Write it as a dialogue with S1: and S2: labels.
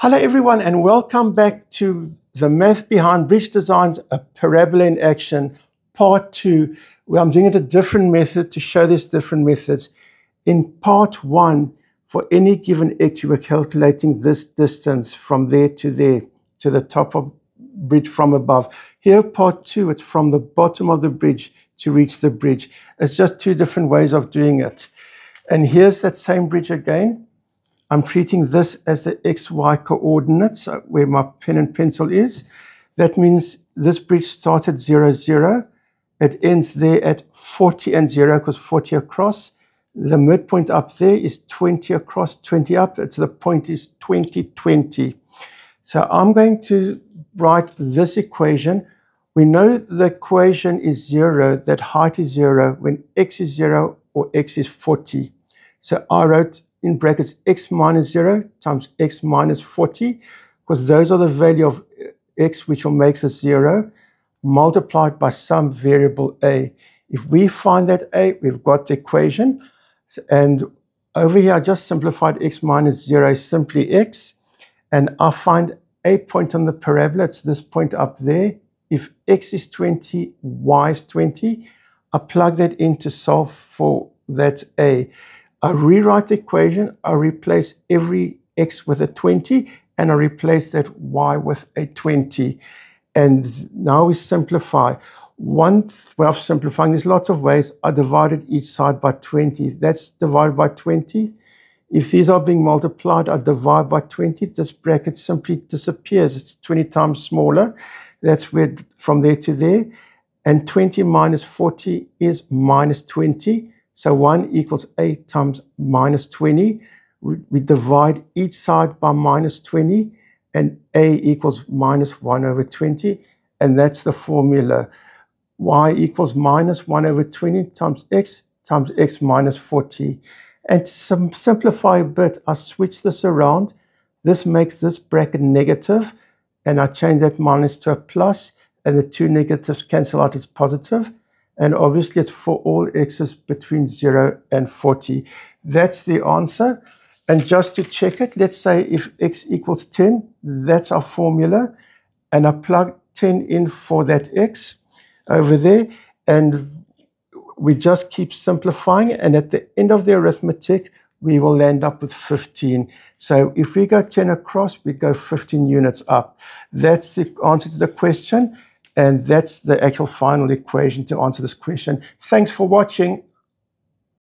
S1: Hello everyone and welcome back to the Math Behind Bridge Designs, a Parabola in Action, Part 2, where I'm doing it a different method to show these different methods. In Part 1, for any given x, you were calculating this distance from there to the top of bridge from above. Here, Part 2, it's from the bottom of the bridge to reach the bridge. It's just two different ways of doing it. And here's that same bridge again. I'm treating this as the XY coordinates, where my pen and pencil is. That means this bridge starts at 0, 0. It ends there at 40 and 0, because 40 across. The midpoint up there is 20 across, 20 up. So the point is 20, 20. So I'm going to write this equation. We know the equation is 0, that height is 0, when x is 0 or x is 40. So I wrote in brackets x minus 0 times x minus 40, because those are the value of x which will make this 0, multiplied by some variable a. If we find that a, we've got the equation. And over here, I just simplified x minus 0 is simply x. And I find a point on the parabola, it's this point up there. If x is 20, y is 20, I plug that in to solve for that a. I rewrite the equation, I replace every x with a 20, and I replace that y with a 20. And now we simplify. One way of simplifying, there's lots of ways. I divided each side by 20. That's divided by 20. If these are being multiplied, I divide by 20. This bracket simply disappears. It's 20 times smaller. That's where from there to there. And 20 minus 40 is minus 20. So 1 equals a times minus 20. We divide each side by minus 20, and a equals minus 1 over 20. And that's the formula. Y equals minus 1 over 20 times x minus 40. And to simplify a bit, I switch this around. This makes this bracket negative, and I change that minus to a plus, and the two negatives cancel out as positive. And obviously, it's for all x's between 0 and 40. That's the answer. And just to check it, let's say if x equals 10, that's our formula. And I plug 10 in for that x over there. And we just keep simplifying. And at the end of the arithmetic, we will end up with 15. So if we go 10 across, we go 15 units up. That's the answer to the question. And that's the actual final equation to answer this question. Thanks for watching.